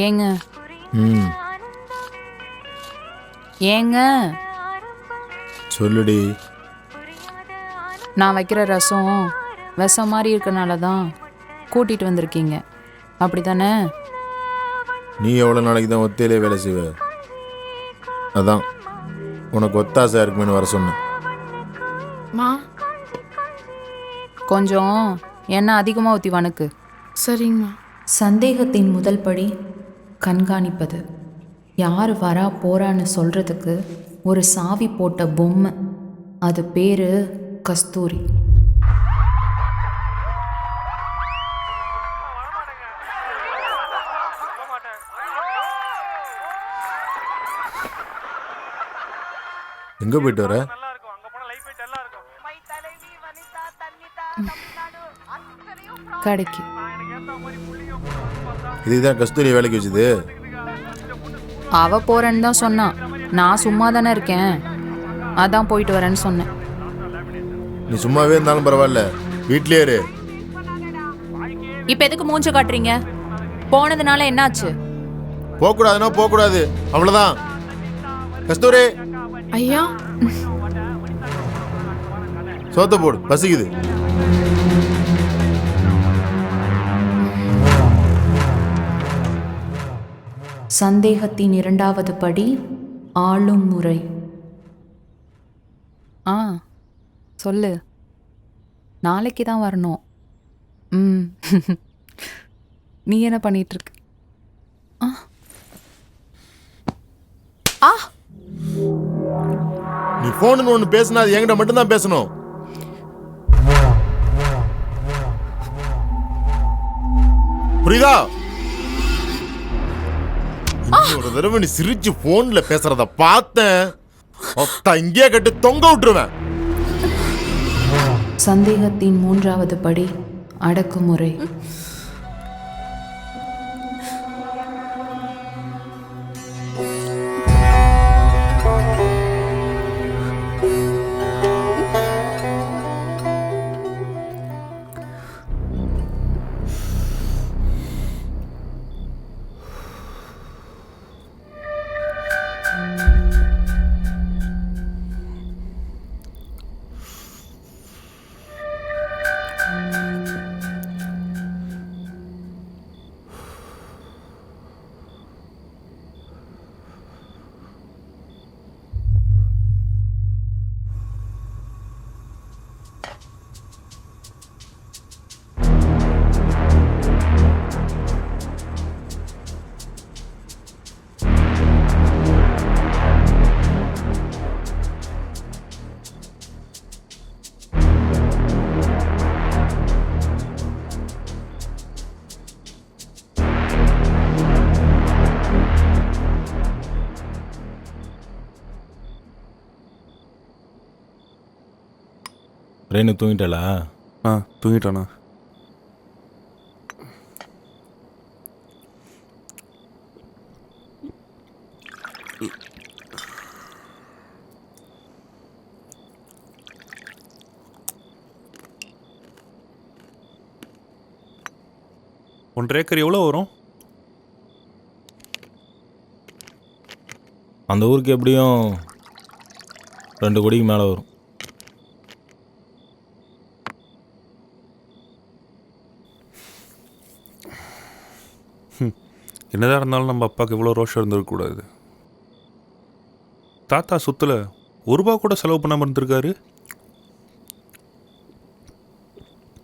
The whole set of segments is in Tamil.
ஏங்க ம் ஏங்க சொல்லுடி. நான் வைக்கிற ரசம் விஷம் மாதிரி இருக்கனால தான் கூட்டிட்டு வந்திருக்கீங்க அப்படி தானே? நீ எவ்வளோ நாளைக்கு தான் ஒத்தையிலே வேலை செய்வ? அதான் உனக்கு ஒத்தாசையாக இருக்குமேனு வர சொன்னேன். மா கொஞ்சம் எண்ணெய் அதிகமாக ஊற்றி வனுக்கு. சரிங்கம்மா. சந்தேகத்தின் முதல் படி கண்காணிப்பது. யார் வரா போறான்னு சொல்றதுக்கு ஒரு சாவி போட்ட பொம்மை. அது பேரு கஸ்தூரி. எங்கே போயிட்டு வர? கடைக்கு. இதுக்கு தான் கஸ்தூரி வேலைக்கு வச்சுது. அவ போறேன்னு தான் சொன்னான். நான் சும்மா தானே இருக்கேன், அதான் போயிட்டு வரேன்னு சொன்னேன். நீ சும்மாவே இருந்தாலும் பரவாயில்ல, வீட்லயே இரு. இப்போ எதுக்கு மூஞ்ச காட்டுறீங்க? போனதுனால என்னாச்சு? போகக்கூடாதுன்னா போகக்கூடாது, அவ்வளோதான். கஸ்தூரி ஐயா சோத்த போடு, பசிக்குது. சந்தேகத்தின் இரண்டாவது படி ஆளும் முறை. ஆ சொல்லு. நாளைக்கு தான் வரணும். ம் நீ என்ன பண்ணிட்டு இருக்க? ஆ ஆ நீ போன் ஒன்று பேசினா அது என்கிட்ட மட்டும்தான் பேசணும். புரியுதா? ஒரு தடவை நீ சிரிச்சு போன்ல பேசுறத பார்த்தேன், இங்கே கட்டு தொங்க விட்டுருவேன். சந்தேகத்தின் மூன்றாவது படி அடக்குமுறை. ரேணு தூங்கிட்டாளா? தூங்கிட்டானா? ஒன்றரை ஏக்கர் எவ்வளோ வரும்? அந்த ஊருக்கு எப்படியும் 2 கோடிக்கு மேலே வரும். என்னதான் இருந்தாலும் நம்ம அப்பாவுக்கு இவ்வளோ ரோஷம் இருந்திருக்கக்கூடாது. தாத்தா சொத்துல ₹1 கூட செலவு பண்ணாமல் இருந்திருக்காரு.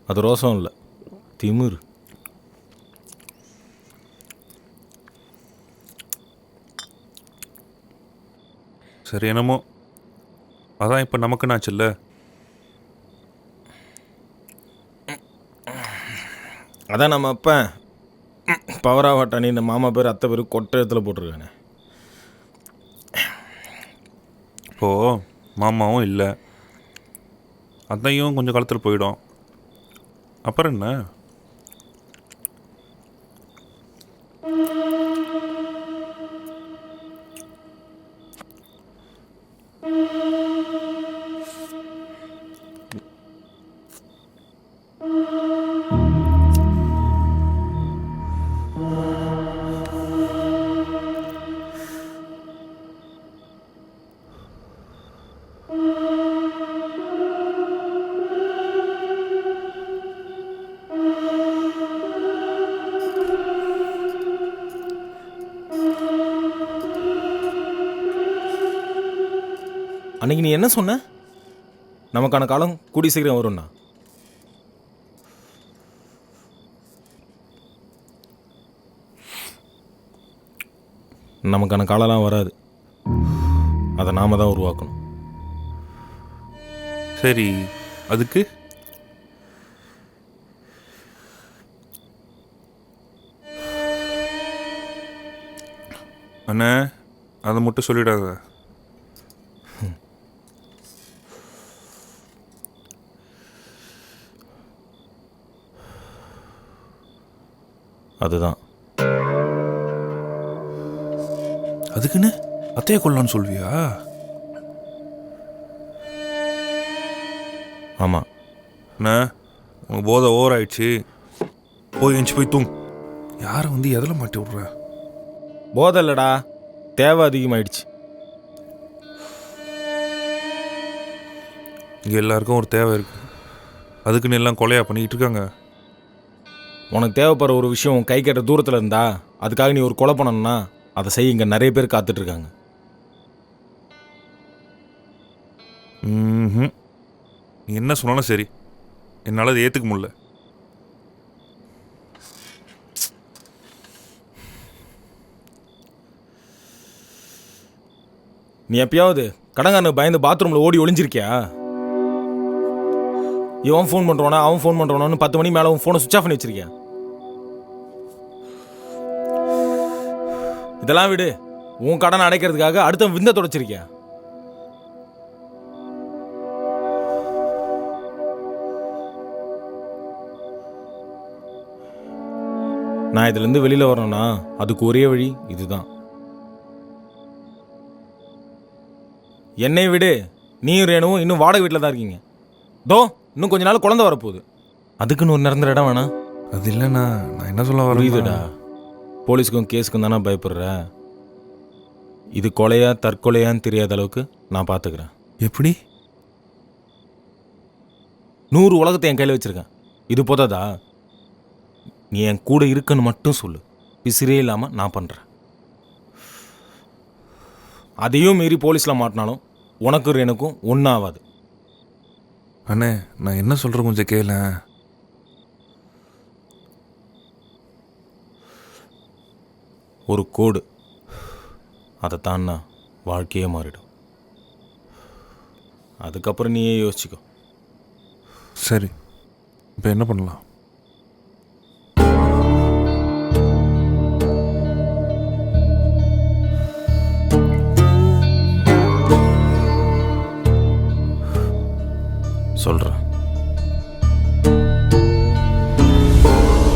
அது ரோசம் இல்லை, திமிரு. சரி, என்னமோ அதான் இப்போ நமக்குன்னு ஆச்சுல்ல. அதான் நம்ம அப்பா பவராவாட்டானி இந்த மாமா பேர் அத்தை பேர் கொட்டை இடத்துல போட்டிருக்கானே. இப்போது மாமாவும் இல்லை, அத்தையும் கொஞ்சம் காலத்தில் போயிடும். அப்புறம் என்ன? அன்னைக்கு நீ என்ன சொன்ன? நமக்கான காலம் கூடி சீக்கிரம் வரும்னா. நமக்கான காலம்லாம் வராது. அதை நாம தான் உருவாக்கணும். சரி, அதுக்கு அண்ணே அதை மட்டும் சொல்லிடாத. அதுதான். அதுக்குன்னு அத்தையை கொள்ளலான்னு சொல்வியா? ஆமாம். அண்ணா உனக்கு போதை ஓவர் ஆயிடுச்சு. போய் எஞ்சி போய் தூங்கு. யாரை வந்து எதில் மாட்டி விட்ற? போதை இல்லைடா, தேவை அதிகமாயிடுச்சு. இங்கே எல்லாருக்கும் ஒரு தேவை இருக்கு. அதுக்குன்னு எல்லாம் கொலையா பண்ணிக்கிட்டு இருக்காங்க. உனக்கு தேவைப்படுற ஒரு விஷயம் உன் கை கட்ட தூரத்தில் இருந்தா அதுக்காக நீ ஒரு கொலை பண்ணணும்னா அதை செய்ய இங்கே நிறைய பேர் காத்துட்ருக்காங்க. நீ என்ன சொன்னாலும் சரி, என்னால் அதை ஏற்றுக்க முடியல. நீ எப்பயாவது கடங்காரனுக்கு பயந்து பாத்ரூமில் ஓடி ஒளிஞ்சிருக்கியா? இவன் ஃபோன் பண்ணுறானா அவன் ஃபோன் பண்ணுறானு 10 மணி மேலே உன் ஃபோனை சுவிச் ஆஃப் பண்ணி வச்சிருக்கியா? இதெல்லாம் விடு. உன் கடனை அடைக்கிறதுக்காக அடுத்த விந்த தொடச்சிருக்கியா? நான் இதுலேருந்து வெளியில் வரணும்னா அதுக்கு ஒரே வழி இதுதான். என்னை விடு. நீயும் ரேணுவும் இன்னும் வாடகை வீட்டில் தான் இருக்கீங்க. இன்னும் கொஞ்ச நாள் குழந்தை வரப்போகுது. அதுக்குன்னு ஒரு நிரந்தர இடம் வேணாம். அது இல்லைண்ணா, நான் என்ன சொல்ல புரியுதுடா. போலீஸுக்கும் கேஸுக்கும் தானே பயப்படுற. இது கொலையா தற்கொலையான்னு தெரியாத அளவுக்கு நான் பார்த்துக்கிறேன். எப்படி? 100 உலகத்தை என் கையில் வச்சுருக்கேன். இது போதாதா? நீ என் கூட இருக்குன்னு மட்டும் சொல்லு. பிசிறே இல்லாமல் நான் பண்ணுறேன். அதையும் மீறி போலீஸில் மாட்டினாலும் உனக்கும் எனக்கும் ஒன்றும் ஆகாது. அண்ணே நான் என்ன சொல்கிறேன் கொஞ்சம் கேள. ஒரு கோடு, அதை தான்னா வாழ்க்கையே மாறிடும். அதுக்கப்புறம் நீயே யோசிச்சுக்கோ. சரி, இப்போ என்ன பண்ணலாம்? சொல்கிறேன்.